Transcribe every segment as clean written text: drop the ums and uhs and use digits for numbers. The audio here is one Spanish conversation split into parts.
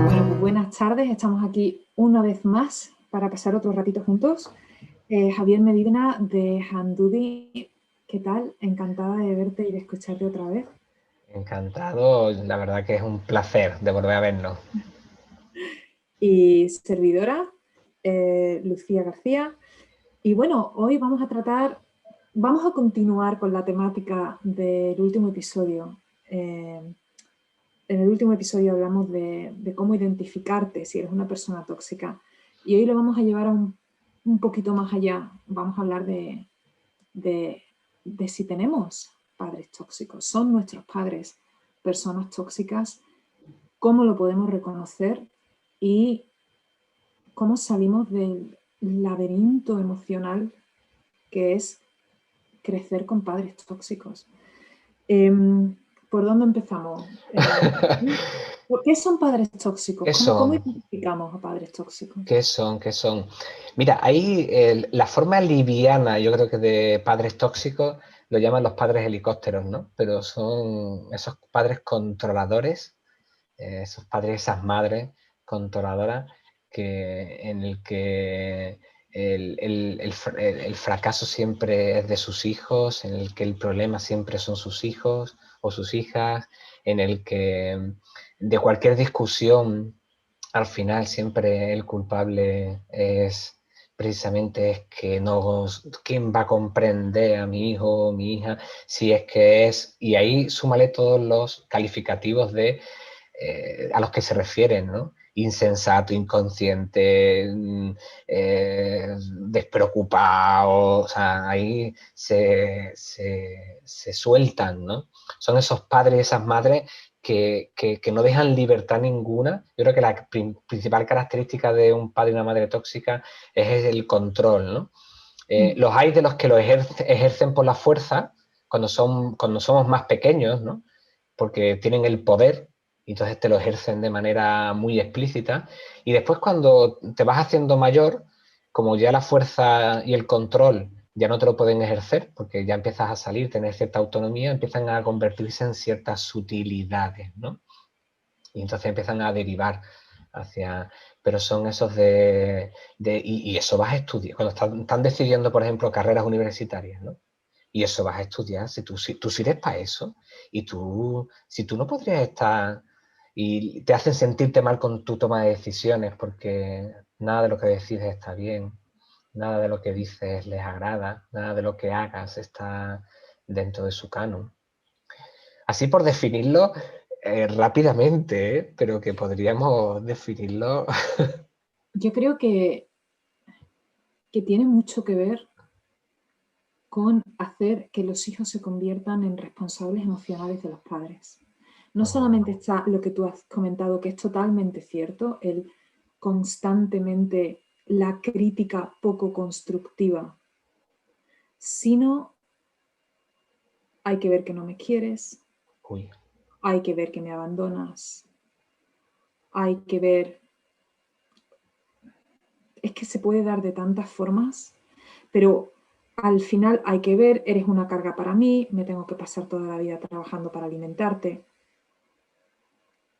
Bueno, pues buenas tardes. Estamos aquí una vez más para pasar otro ratito juntos. Javier Medina de Handudi, ¿qué tal? Encantada de verte y de escucharte otra vez. Encantado, la verdad que es un placer de volver a vernos. Y servidora, Lucía García. Y bueno, hoy vamos a continuar con la temática del último episodio. En el último episodio hablamos de cómo identificarte si eres una persona tóxica. Y hoy lo vamos a llevar a un poquito más allá. Vamos a hablar de si tenemos padres tóxicos. ¿Son nuestros padres personas tóxicas? ¿Cómo lo podemos reconocer? Y cómo salimos del laberinto emocional que es crecer con padres tóxicos. ¿Por dónde empezamos? ¿Por qué son padres tóxicos? ¿Qué ¿Cómo son? identificamos a padres tóxicos? ¿Qué son? ¿Qué son? Mira, ahí la forma liviana, yo creo que de padres tóxicos lo llaman los padres helicópteros, ¿no? Pero son esos padres controladores, esos padres, esas madres controladoras en el que el fracaso siempre es de sus hijos, en el que el problema siempre son sus hijos o sus hijas, en el que de cualquier discusión al final siempre el culpable es precisamente es que no, ¿quién va a comprender a mi hijo o mi hija? Si es que es, y ahí súmale todos los calificativos a los que se refieren, ¿no? Insensato, inconsciente, despreocupado, o sea, ahí se sueltan, ¿no? Son esos padres y esas madres que no dejan libertad ninguna. Yo creo que la principal característica de un padre y una madre tóxica es el control, ¿no? Los hay de los que lo ejercen por la fuerza cuando somos más pequeños, ¿no? Porque tienen el poder y entonces te lo ejercen de manera muy explícita. Y después cuando te vas haciendo mayor, como ya la fuerza y el control ya no te lo pueden ejercer, porque ya empiezas a salir, tener cierta autonomía, empiezan a convertirse en ciertas sutilidades, ¿no? Y entonces empiezan a derivar hacia... Pero son esos y eso vas a estudiar, cuando están decidiendo, por ejemplo, carreras universitarias, ¿no? Y eso vas a estudiar, si tú sirves para eso, y si tú no podrías estar, y te hacen sentirte mal con tu toma de decisiones, porque nada de lo que decides está bien, nada de lo que dices les agrada, nada de lo que hagas está dentro de su canon. Así por definirlo rápidamente, ¿eh? Pero que podríamos definirlo. Yo creo que tiene mucho que ver con hacer que los hijos se conviertan en responsables emocionales de los padres. No solamente está lo que tú has comentado, que es totalmente cierto, el constantemente la crítica poco constructiva, sino hay que ver que no me quieres, Uy. hay que ver que me abandonas, hay que ver... Es que se puede dar de tantas formas, pero al final hay que ver, eres una carga para mí, me tengo que pasar toda la vida trabajando para alimentarte.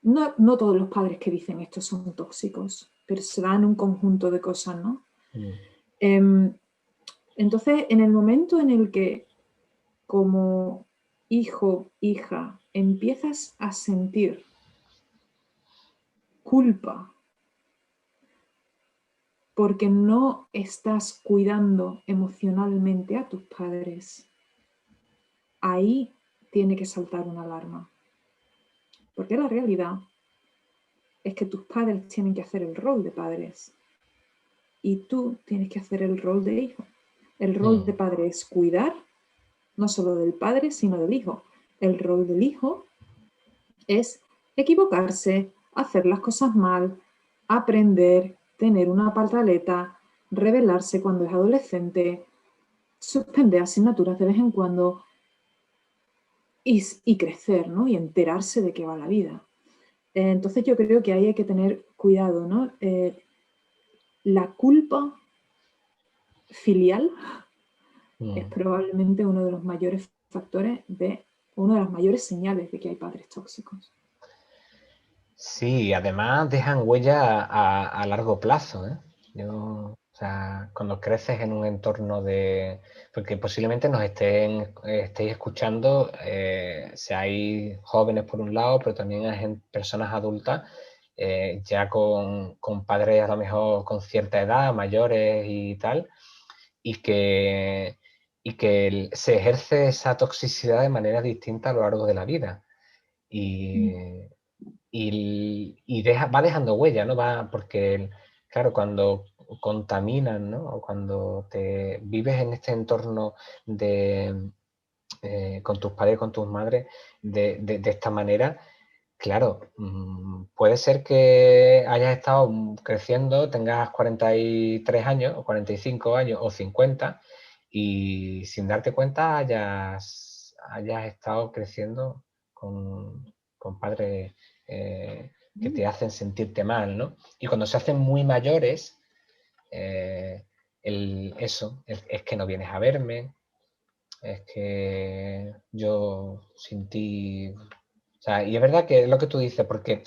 No todos los padres que dicen esto son tóxicos, pero se dan un conjunto de cosas, ¿no? Entonces, en el momento en el que como hijo, hija, empiezas a sentir culpa porque no estás cuidando emocionalmente a tus padres, ahí tiene que saltar una alarma. Porque la realidad es que tus padres tienen que hacer el rol de padres y tú tienes que hacer el rol de hijo. El rol de padre es cuidar, no solo del padre, sino del hijo. El rol del hijo es equivocarse, hacer las cosas mal, aprender, tener una pataleta, rebelarse cuando es adolescente, suspender asignaturas de vez en cuando y crecer, ¿no? Y enterarse de qué va la vida. Entonces yo creo que ahí hay que tener cuidado, ¿no? La culpa filial es probablemente uno de los mayores factores una de las mayores señales de que hay padres tóxicos. Sí, además dejan huella a largo plazo, ¿eh? O sea, cuando creces en un entorno porque posiblemente nos estéis escuchando, seáis jóvenes por un lado, pero también hay personas adultas, ya con padres a lo mejor con cierta edad, mayores y tal, y que se ejerce esa toxicidad de manera distinta a lo largo de la vida. Va dejando huella, ¿no? Porque, claro, cuando contaminan, ¿no? O cuando te vives en este entorno con tus padres, con tus madres, de esta manera, claro, puede ser que hayas estado creciendo, tengas 43 años, o 45 años, o 50, y sin darte cuenta hayas estado creciendo con padres que te hacen sentirte mal, ¿no? Y cuando se hacen muy mayores, es que no vienes a verme, es que yo sin ti... O sea, y es verdad que es lo que tú dices, porque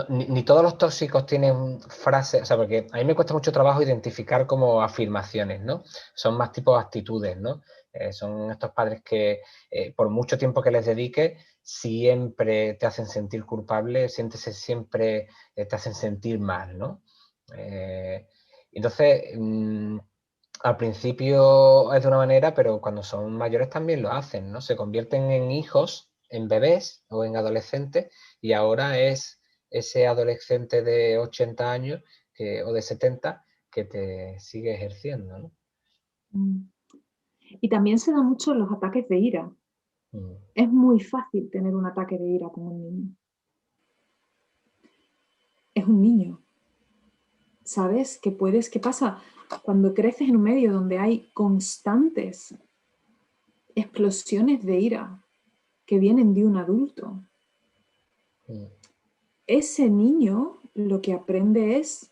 ni todos los tóxicos tienen frases, o sea, porque a mí me cuesta mucho trabajo identificar como afirmaciones, ¿no? Son más tipo actitudes, ¿no? Son estos padres que por mucho tiempo que les dediques, siempre te hacen sentir culpable, siempre te hacen sentir mal, ¿no? Entonces, al principio es de una manera, pero cuando son mayores también lo hacen, ¿no? Se convierten en hijos, en bebés o en adolescentes, y ahora es ese adolescente de 80 años o de 70 que te sigue ejerciendo, ¿no? Y también se dan mucho los ataques de ira. Es muy fácil tener un ataque de ira con un niño. Es un niño. ¿Sabes? ¿Qué pasa? Cuando creces en un medio donde hay constantes explosiones de ira que vienen de un adulto, ese niño lo que aprende es,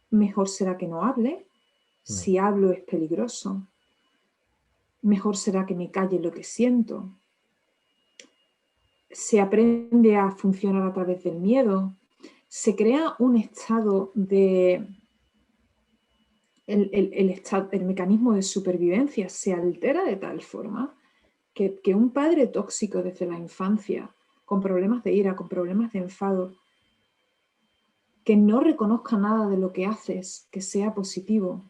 mejor será que no hable, si hablo es peligroso, mejor será que me calle lo que siento. Se aprende a funcionar a través del miedo, se crea un estado de... El mecanismo de supervivencia se altera de tal forma que un padre tóxico desde la infancia, con problemas de ira, con problemas de enfado, que no reconozca nada de lo que haces, que sea positivo,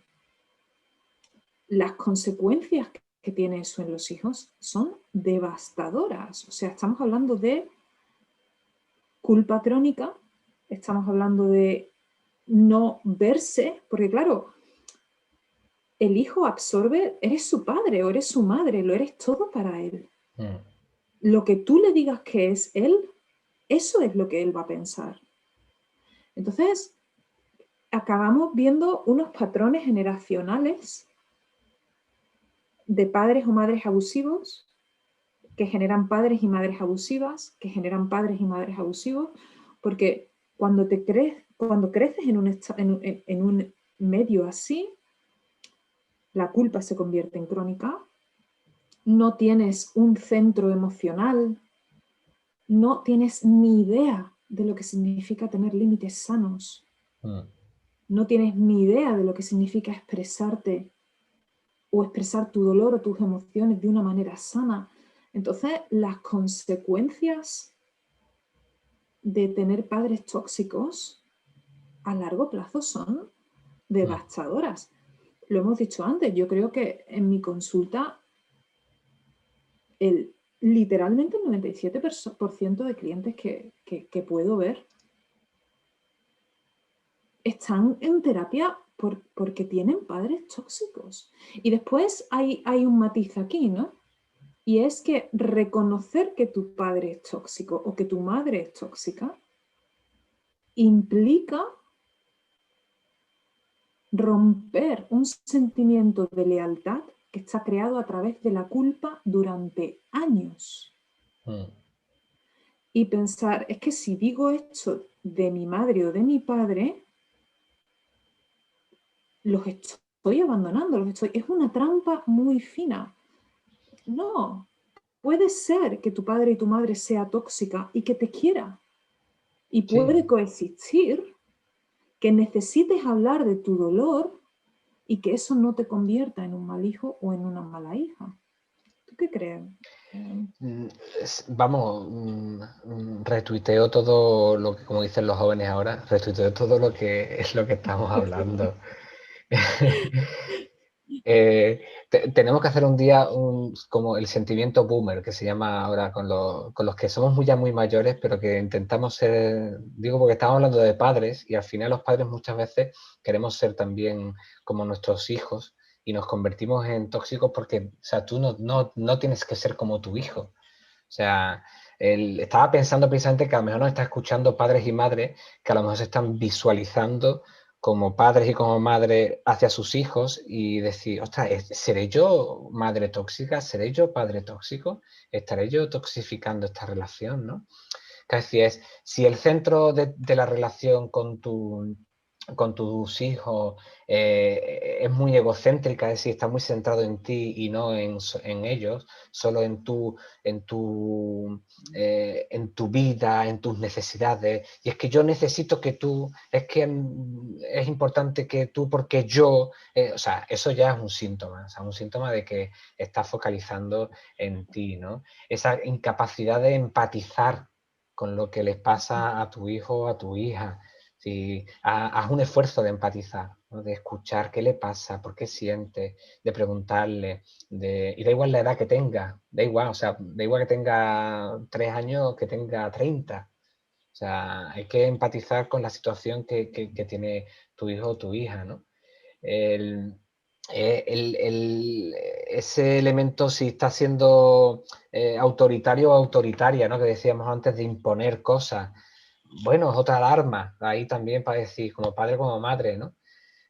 las consecuencias que tiene eso en los hijos son devastadoras. O sea, estamos hablando de culpa crónica, estamos hablando de no verse, porque claro, el hijo absorbe, eres su padre o eres su madre, lo eres todo para él. Lo que tú le digas que es él, eso es lo que él va a pensar. Entonces, acabamos viendo unos patrones generacionales de padres o madres abusivos que generan padres y madres abusivas, que generan padres y madres abusivos, porque cuando creces en un medio así, la culpa se convierte en crónica, no tienes un centro emocional, no tienes ni idea de lo que significa tener límites sanos, no tienes ni idea de lo que significa expresarte o expresar tu dolor o tus emociones de una manera sana. Entonces, las consecuencias de tener padres tóxicos a largo plazo son devastadoras. Lo hemos dicho antes, yo creo que en mi consulta literalmente el 97% de clientes que puedo ver están en terapia porque tienen padres tóxicos. Y después hay un matiz aquí, ¿no? Y es que reconocer que tu padre es tóxico o que tu madre es tóxica implica romper un sentimiento de lealtad que está creado a través de la culpa durante años. Y pensar, es que si digo esto de mi madre o de mi padre, los estoy estoy abandonando, es una trampa muy fina. No, puede ser que tu padre y tu madre sea tóxica y que te quiera. Y Sí. puede coexistir que necesites hablar de tu dolor y que eso no te convierta en un mal hijo o en una mala hija. ¿Tú qué crees? Vamos, retuiteo todo lo que, como dicen los jóvenes ahora, retuiteo todo lo que es lo que estamos hablando. Tenemos que hacer un día como el sentimiento boomer, que se llama ahora, con los que somos ya muy mayores, pero que intentamos ser, digo porque estamos hablando de padres y al final los padres muchas veces queremos ser también como nuestros hijos y nos convertimos en tóxicos porque, o sea, tú no tienes que ser como tu hijo. O sea, estaba pensando precisamente que a lo mejor nos está escuchando padres y madres que a lo mejor se están visualizando como padres y como madres hacia sus hijos y decir, ostras, ¿seré yo madre tóxica? ¿Seré yo padre tóxico? ¿Estaré yo toxificando esta relación? ¿No? Que así es, si el centro de la relación con tus hijos es muy egocéntrica, es decir, está muy centrado en ti y no en ellos, solo en tu vida, en tus necesidades. Y es que yo necesito que tú, es que es importante que tú, porque yo, o sea, eso ya es un síntoma, o sea, un síntoma de que estás focalizando en ti, ¿no? Esa incapacidad de empatizar con lo que les pasa a tu hijo o a tu hija. Si haz un esfuerzo de empatizar, ¿no? De escuchar qué le pasa, por qué siente, de preguntarle, y da igual la edad que tenga, da igual, o sea, da igual que tenga 3 años que tenga 30. O sea, hay que empatizar con la situación que tiene tu hijo o tu hija, ¿no? El, ese elemento, si está siendo autoritario o autoritaria, ¿no? Que decíamos antes de imponer cosas, bueno, es otra alarma ahí también para decir, como padre como madre, ¿no?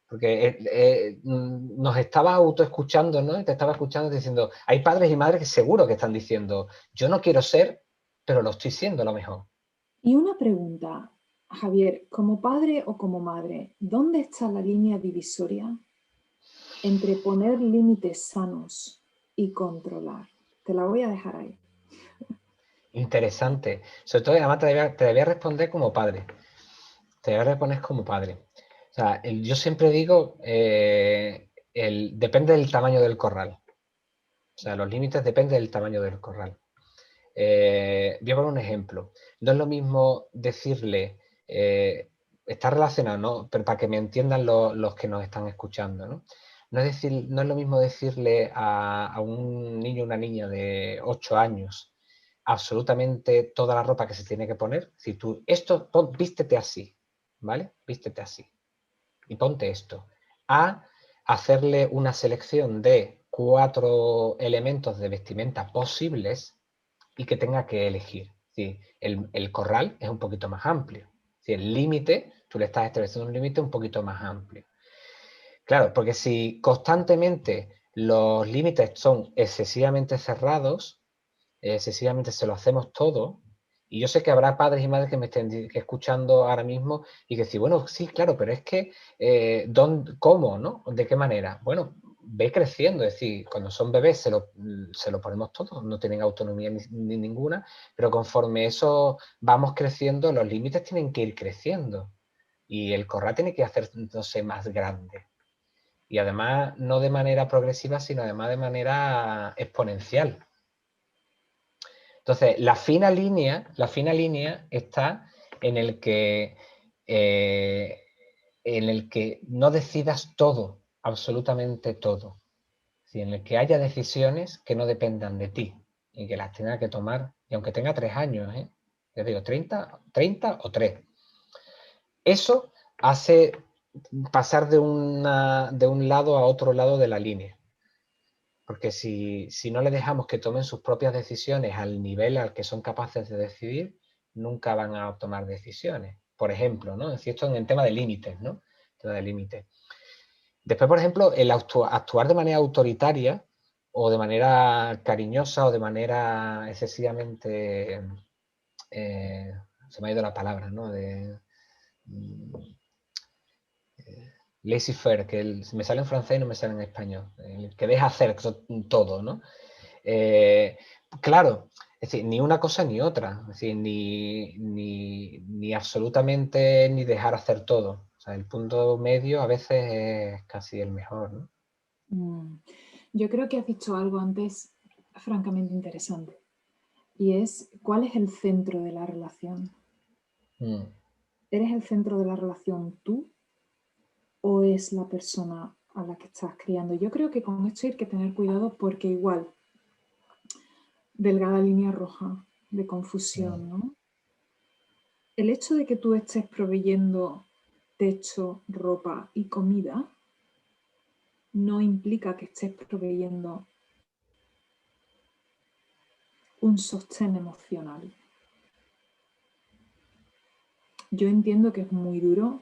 Porque nos estaba autoescuchando, ¿no? Y te estaba escuchando diciendo, hay padres y madres que seguro que están diciendo, yo no quiero ser, pero lo estoy siendo a lo mejor. Y una pregunta, Javier, como padre o como madre, ¿dónde está la línea divisoria entre poner límites sanos y controlar? Te la voy a dejar ahí. Interesante. Sobre todo, además, te voy a responder como padre. Te voy a responder como padre. O sea, yo siempre digo, depende del tamaño del corral. O sea, los límites dependen del tamaño del corral. Voy a poner un ejemplo. No es lo mismo decirle, está relacionado, ¿no? Pero para que me entiendan los que nos están escuchando, ¿no? No es lo mismo decirle a un niño o una niña de 8 años absolutamente toda la ropa que se tiene que poner. Si tú, vístete así, ¿vale? Vístete así y ponte esto. A hacerle una selección de 4 elementos de vestimenta posibles y que tenga que elegir. ¿Sí? El corral es un poquito más amplio. ¿Sí? El límite, tú le estás estableciendo un límite un poquito más amplio. Claro, porque si constantemente los límites son excesivamente cerrados, excesivamente se lo hacemos todo, y yo sé que habrá padres y madres que me estén escuchando ahora mismo y que decir, bueno, sí, claro, pero es que, ¿cómo, no? ¿De qué manera? Bueno, ve creciendo, es decir, cuando son bebés se lo ponemos todo, no tienen autonomía ni ninguna, pero conforme eso vamos creciendo, los límites tienen que ir creciendo y el corral tiene que hacerse más grande. Y además, no de manera progresiva, sino además de manera exponencial. Entonces, la fina línea está en el que, eh, en el que no decidas todo, absolutamente todo. En el que haya decisiones que no dependan de ti y que las tenga que tomar, y aunque tenga 3 años, yo digo 30 o 3. Eso hace pasar de un lado a otro lado de la línea. Porque si no le dejamos que tomen sus propias decisiones al nivel al que son capaces de decidir, nunca van a tomar decisiones. Por ejemplo, ¿no? Es esto en el tema de límites, ¿no? Tema de límites. Después, por ejemplo, el actuar de manera autoritaria o de manera cariñosa o de manera excesivamente, se me ha ido la palabra, ¿no? laissez-faire, que me sale en francés y no me sale en español, el que deja hacer todo, ¿no? Claro, es decir, ni una cosa ni otra, es decir, ni absolutamente ni dejar hacer todo. O sea, el punto medio a veces es casi el mejor, ¿no? Yo creo que has dicho algo antes francamente interesante, y es ¿cuál es el centro de la relación? ¿Eres el centro de la relación tú o es la persona a la que estás criando? Yo creo que con esto hay que tener cuidado porque igual, delgada línea roja de confusión, ¿no? El hecho de que tú estés proveyendo techo, ropa y comida no implica que estés proveyendo un sostén emocional. Yo entiendo que es muy duro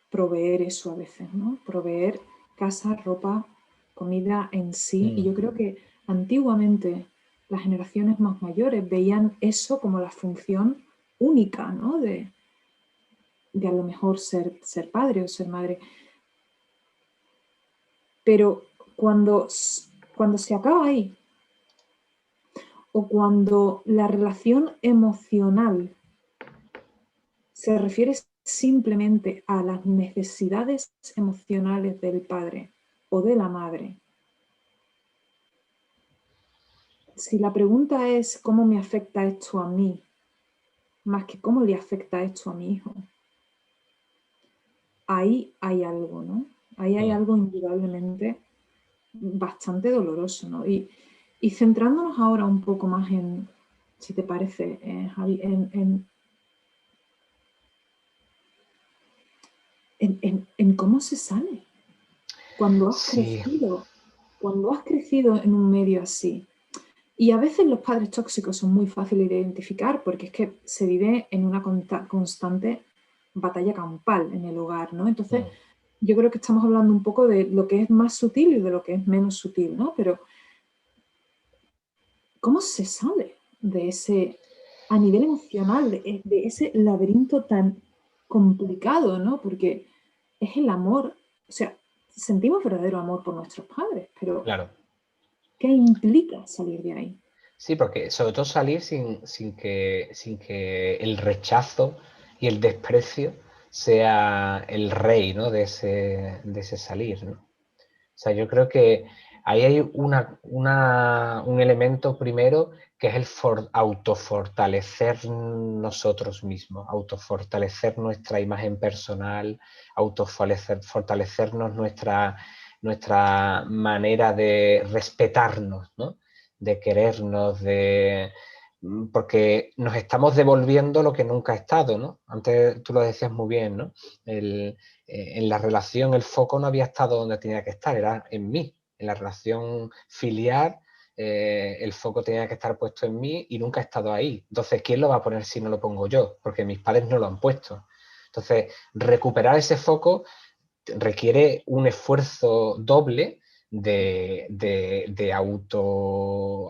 proveer eso a veces, ¿no? Proveer casa, ropa, comida en sí. Y yo creo que antiguamente las generaciones más mayores veían eso como la función única, ¿no? De a lo mejor ser padre o ser madre. Pero cuando se acaba ahí, o cuando la relación emocional se refiere simplemente a las necesidades emocionales del padre o de la madre, si la pregunta es ¿cómo me afecta esto a mí? Más que ¿cómo le afecta esto a mi hijo? Ahí hay algo, ¿no? Ahí hay algo indudablemente bastante doloroso, ¿no? Y centrándonos ahora un poco más en, si te parece, Javi, en cómo se sale. Cuando has crecido en un medio así, y a veces los padres tóxicos son muy fáciles de identificar porque es que se vive en una constante batalla campal en el hogar, ¿no? Entonces, yo creo que estamos hablando un poco de lo que es más sutil y de lo que es menos sutil, ¿no? Pero, ¿cómo se sale de ese, a nivel emocional, de ese laberinto tan complicado, ¿no? Porque es el amor, o sea, sentimos verdadero amor por nuestros padres, pero Claro. ¿qué implica salir de ahí? Sí, porque sobre todo salir sin que el rechazo y el desprecio sea el rey, ¿no? de ese salir, ¿no? O sea, yo creo que ahí hay un elemento primero que es el autofortalecer nosotros mismos, autofortalecer nuestra imagen personal, fortalecernos nuestra manera de respetarnos, ¿no? De querernos, porque nos estamos devolviendo lo que nunca ha estado, ¿no? Antes tú lo decías muy bien, ¿no? En la relación el foco no había estado donde tenía que estar, era en mí. En la relación filial el foco tenía que estar puesto en mí y nunca ha estado ahí. Entonces, ¿quién lo va a poner si no lo pongo yo? Porque mis padres no lo han puesto. Entonces, recuperar ese foco requiere un esfuerzo doble de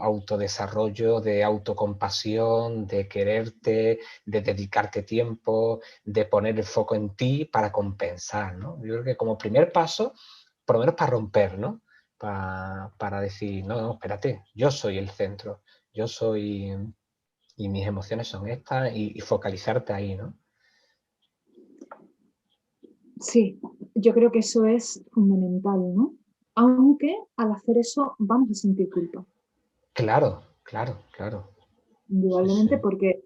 autodesarrollo, de autocompasión, de quererte, de dedicarte tiempo, de poner el foco en ti para compensar, ¿no? Yo creo que como primer paso, por lo menos para romper, ¿no? Para decir, no, espérate, yo soy el centro, yo soy y mis emociones son estas y focalizarte ahí, ¿no? Sí, yo creo que eso es fundamental, ¿no? Aunque al hacer eso vamos a sentir culpa. Claro, claro, claro. Sí, Indudablemente sí. porque,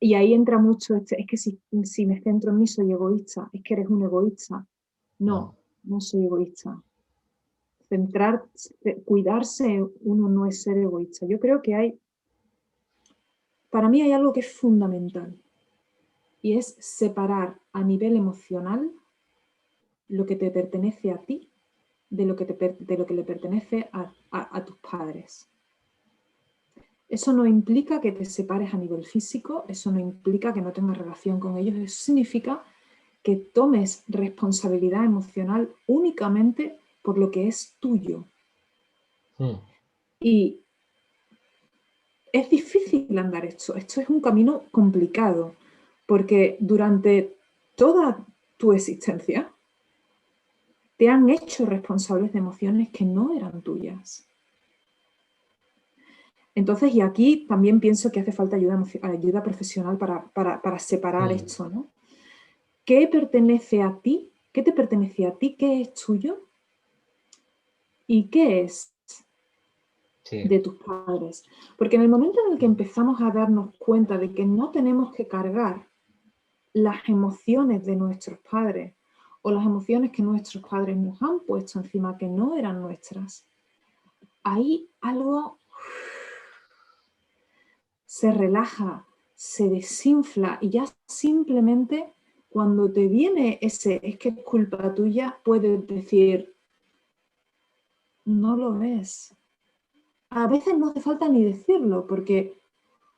y ahí entra mucho, es que si me centro en mí soy egoísta, es que eres un egoísta. No, no soy egoísta. Cuidarse uno no es ser egoísta. Yo creo que para mí hay algo que es fundamental y es separar a nivel emocional lo que te pertenece a ti de lo que le pertenece a tus padres. Eso no implica que te separes a nivel físico, eso no implica que no tengas relación con ellos, eso significa que tomes responsabilidad emocional únicamente por lo que es tuyo. Y es difícil andar esto es un camino complicado, porque durante toda tu existencia te han hecho responsables de emociones que no eran tuyas. Entonces, y aquí también pienso que hace falta ayuda profesional para separar esto, ¿no? ¿Qué pertenece a ti? ¿Qué te pertenece a ti? ¿Qué es tuyo? ¿Y qué es de tus padres? Porque en el momento en el que empezamos a darnos cuenta de que no tenemos que cargar las emociones de nuestros padres o las emociones que nuestros padres nos han puesto encima que no eran nuestras, ahí algo se relaja, se desinfla y ya simplemente cuando te viene ese es que es culpa tuya, puedes decir, no lo ves. A veces no hace falta ni decirlo, porque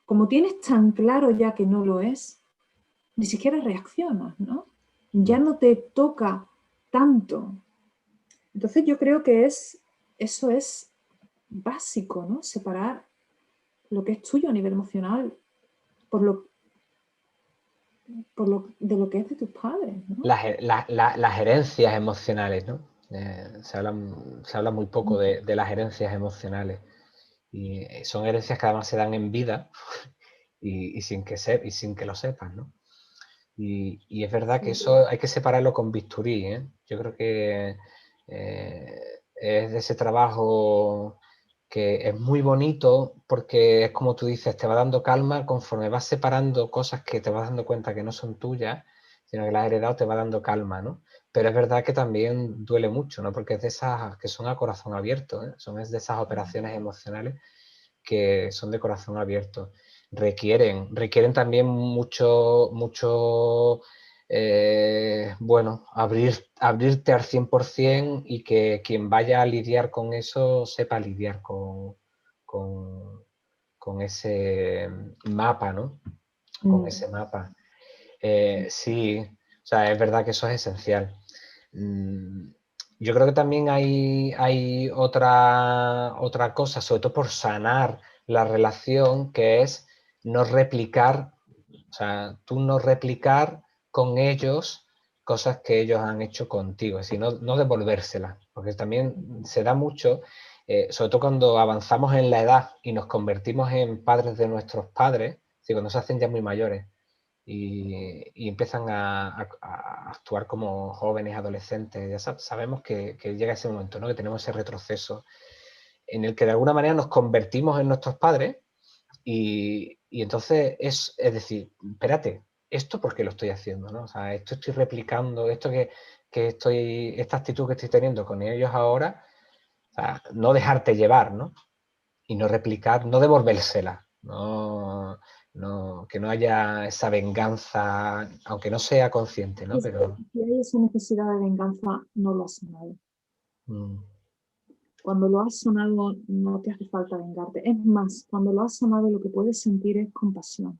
como tienes tan claro ya que no lo es, ni siquiera reaccionas, ¿no? Ya no te toca tanto. Entonces yo creo que eso es básico, ¿no? Separar lo que es tuyo a nivel emocional de lo que es de tus padres, ¿no? Las herencias emocionales, ¿no? Se habla muy poco de las herencias emocionales. Y son herencias que además se dan en vida y sin que lo sepas, ¿no? Y es verdad que eso hay que separarlo con bisturí, ¿eh? Yo creo que es de ese trabajo que es muy bonito porque es como tú dices, te va dando calma conforme vas separando cosas que te vas dando cuenta que no son tuyas, sino que las has heredado, te va dando calma, ¿no? Pero es verdad que también duele mucho, ¿no? Porque es de esas que son a corazón abierto, ¿eh? Es de esas operaciones emocionales que son de corazón abierto. Requieren también mucho, bueno, abrirte al 100% y que quien vaya a lidiar con eso sepa lidiar con ese mapa, ¿no? Con ese mapa. Sí, o sea, es verdad que eso es esencial. Yo creo que también hay otra cosa, sobre todo por sanar la relación, que es no replicar, o sea, tú no replicar con ellos cosas que ellos han hecho contigo, sino no devolvérselas, porque también se da mucho, sobre todo cuando avanzamos en la edad y nos convertimos en padres de nuestros padres, cuando se hacen ya muy mayores y empiezan a actuar como jóvenes, adolescentes. Ya sabemos que llega ese momento, ¿no? Que tenemos ese retroceso en el que de alguna manera nos convertimos en nuestros padres y entonces es decir, espérate, ¿esto por qué lo estoy haciendo? ¿No? O sea, esto estoy replicando, esta actitud que estoy teniendo con ellos ahora, o sea, no dejarte llevar, ¿no? Y no replicar, no devolvérsela, que no haya esa venganza, aunque no sea consciente, ¿no? Pero Si hay esa necesidad de venganza, no lo has sanado. Cuando lo has sanado, no te hace falta vengarte. Es más, cuando lo has sanado, lo que puedes sentir es compasión.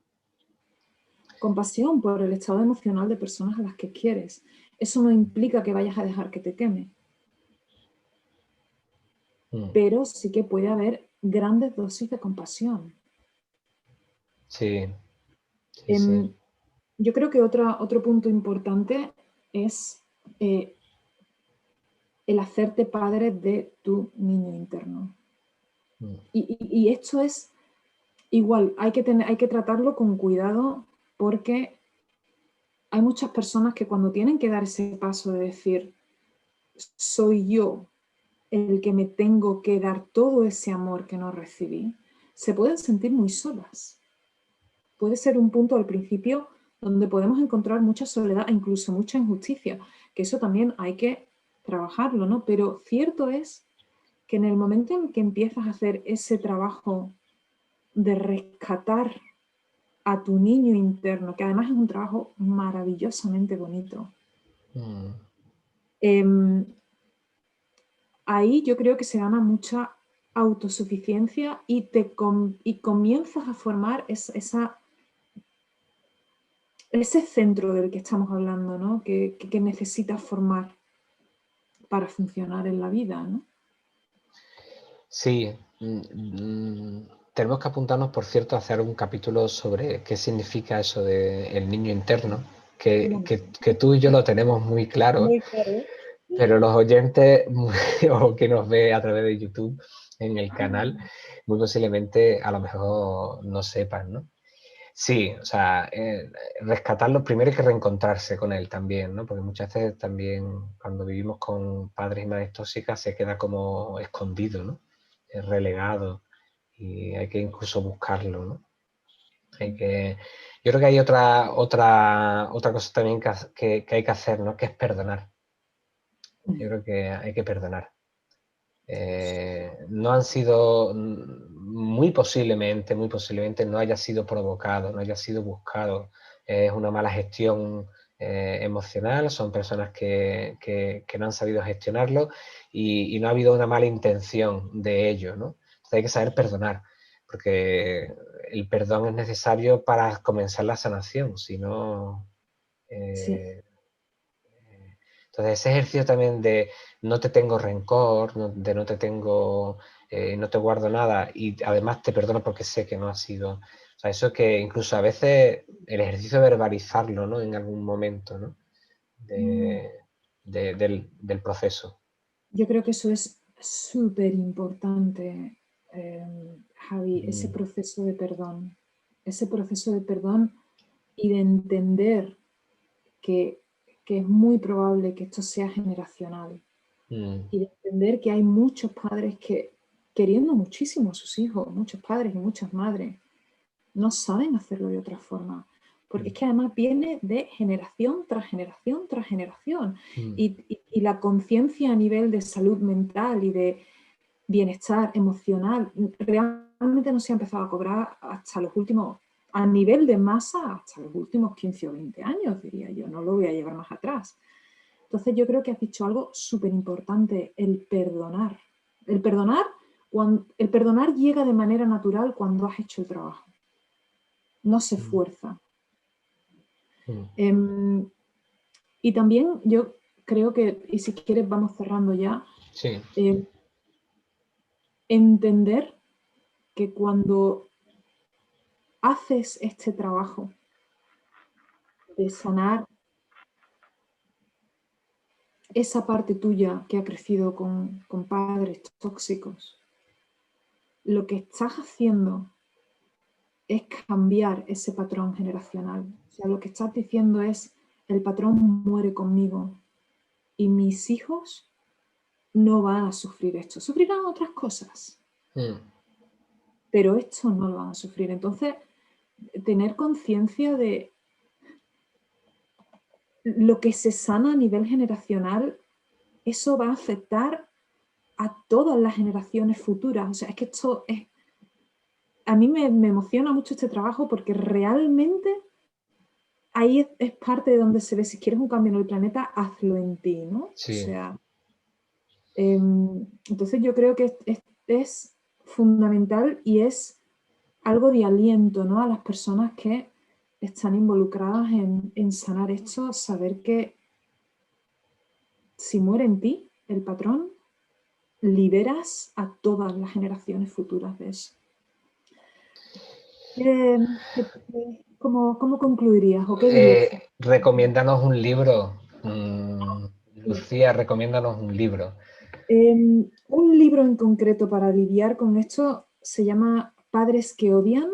Compasión por el estado emocional de personas a las que quieres. Eso no implica que vayas a dejar que te queme. Pero sí que puede haber grandes dosis de compasión. Sí, sí. Yo creo que otro punto importante es el hacerte padre de tu niño interno. Y esto es igual, hay que tratarlo con cuidado porque hay muchas personas que cuando tienen que dar ese paso de decir, soy yo el que me tengo que dar todo ese amor que no recibí, se pueden sentir muy solas. Puede ser un punto al principio donde podemos encontrar mucha soledad e incluso mucha injusticia, que eso también hay que trabajarlo, ¿no? Pero cierto es que en el momento en que empiezas a hacer ese trabajo de rescatar a tu niño interno, que además es un trabajo maravillosamente bonito, ahí yo creo que se gana mucha autosuficiencia y comienzas a formar ese centro del que estamos hablando, ¿no? Que necesitas formar para funcionar en la vida, ¿no? Sí. Tenemos que apuntarnos, por cierto, a hacer un capítulo sobre qué significa eso del niño interno, que tú y yo lo tenemos muy claro. Muy claro. pero los oyentes o que nos ve a través de YouTube en el canal, muy posiblemente a lo mejor no sepan, ¿no? Sí, o sea, rescatarlo primero hay que reencontrarse con él también, ¿no? Porque muchas veces también cuando vivimos con padres y madres tóxicas se queda como escondido, ¿no? Es relegado y hay que incluso buscarlo, ¿no? Yo creo que hay otra cosa también que hay que hacer, ¿no? Que es perdonar. Yo creo que hay que perdonar. No han sido, muy posiblemente no haya sido provocado, no haya sido buscado. Es una mala gestión emocional, son personas que no han sabido gestionarlo y no ha habido una mala intención de ello, ¿no? Entonces hay que saber perdonar, porque el perdón es necesario para comenzar la sanación, si no... Sí, eh, entonces, ese ejercicio también de no te tengo rencor, de no te tengo, no te guardo nada y además te perdono porque sé que no ha sido. O sea, eso que incluso a veces el ejercicio de verbalizarlo, ¿no? En algún momento, ¿no? mm, De, del proceso. yo creo que eso es súper importante, Javi, Mm, ese proceso de perdón y de entender que, que es muy probable que esto sea generacional mm, y de entender que hay muchos padres que, queriendo muchísimo a sus hijos, muchos padres y muchas madres, no saben hacerlo de otra forma. Porque mm, es que además viene de generación tras generación tras generación. mm, Y la conciencia a nivel de salud mental y de bienestar emocional realmente no se ha empezado a cobrar hasta los últimos, a nivel de masa, hasta los últimos 15 o 20 años, diría yo. No lo voy a llevar más atrás. Entonces yo creo que has dicho algo súper importante, el perdonar. El perdonar, el perdonar llega de manera natural cuando has hecho el trabajo. No se mm, fuerza. mm. Y también yo creo que, y si quieres vamos cerrando ya, Sí. eh, entender que cuando haces este trabajo de sanar esa parte tuya que ha crecido con padres tóxicos, lo que estás haciendo es cambiar ese patrón generacional. O sea, lo que estás diciendo es, el patrón muere conmigo y mis hijos no van a sufrir esto. Sufrirán otras cosas, Mm, pero esto no lo van a sufrir. Entonces, tener conciencia de lo que se sana a nivel generacional, eso va a afectar a todas las generaciones futuras. O sea, es que esto es... A mí me emociona mucho este trabajo porque realmente ahí es parte de donde se ve, si quieres un cambio en el planeta, hazlo en ti, ¿no? O sí. sea, entonces yo creo que es fundamental y es algo de aliento, ¿no? A las personas que están involucradas en sanar esto, saber que si muere en ti el patrón, liberas a todas las generaciones futuras de eso. Eh, ¿Cómo concluirías o qué dirías? Recomiéndanos un libro. Lucía, recomiéndanos un libro. Un libro en concreto para lidiar con esto se llama Padres que odian.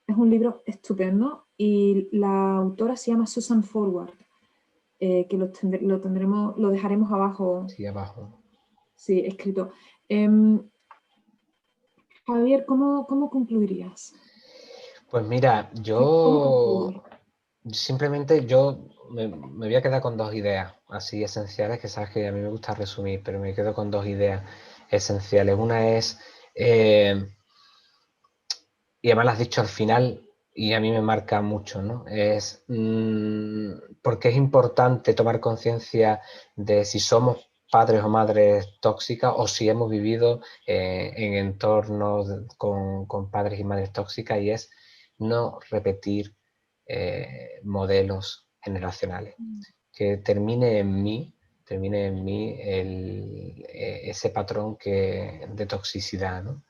Es un libro estupendo y la autora se llama Susan Forward, que lo tendremos, lo dejaremos abajo, Sí, abajo. sí, escrito. Em, Javier, ¿cómo concluirías? Pues mira, ¿Cómo yo concluyes? simplemente me voy a quedar con dos ideas así esenciales, que sabes que a mí me gusta resumir, pero me quedo con dos ideas esenciales. Una es, y además lo has dicho al final, y a mí me marca mucho, ¿no? Es porque es importante tomar conciencia de si somos padres o madres tóxicas o si hemos vivido en entornos con padres y madres tóxicas, y es no repetir modelos generacionales. Que termine en mí ese patrón de toxicidad, ¿no?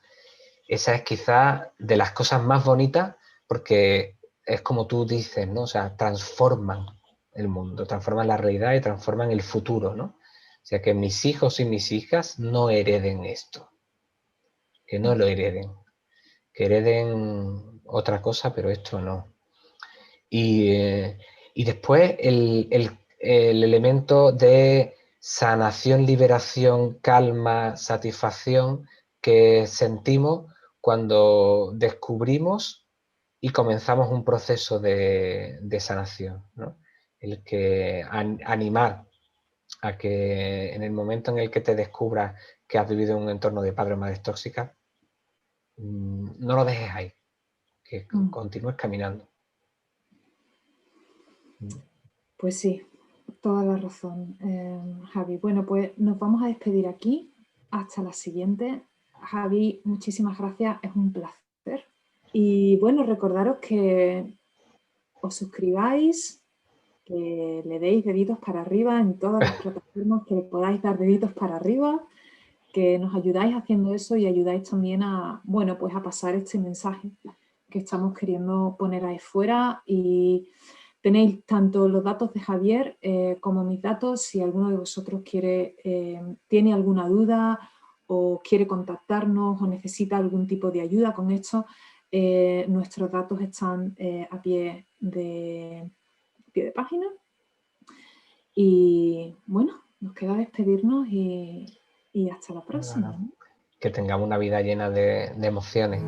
Esa es quizá de las cosas más bonitas porque es como tú dices, ¿no? O sea, transforman el mundo, transforman la realidad y transforman el futuro, ¿no? O sea, que mis hijos y mis hijas no hereden esto, que no lo hereden, que hereden otra cosa, pero esto no. Y después el elemento de sanación, liberación, calma, satisfacción que sentimos cuando descubrimos y comenzamos un proceso de sanación, ¿no? El que animar a que en el momento en el que te descubras que has vivido en un entorno de padres o madres tóxicas, no lo dejes ahí, que continúes caminando. Pues sí, toda la razón, Javi. Bueno, pues nos vamos a despedir aquí. Hasta la siguiente. Javi, muchísimas gracias, es un placer. Y bueno, recordaros que os suscribáis, que le deis deditos para arriba en todas las plataformas, que le podáis dar deditos para arriba, que nos ayudáis haciendo eso y ayudáis también a, bueno, pues a pasar este mensaje que estamos queriendo poner ahí fuera. Y tenéis tanto los datos de Javier como mis datos. Si alguno de vosotros tiene alguna duda o quiere contactarnos o necesita algún tipo de ayuda con esto, nuestros datos están a pie de página. Y bueno, nos queda despedirnos y hasta la próxima, ¿no? Que tengamos una vida llena de emociones.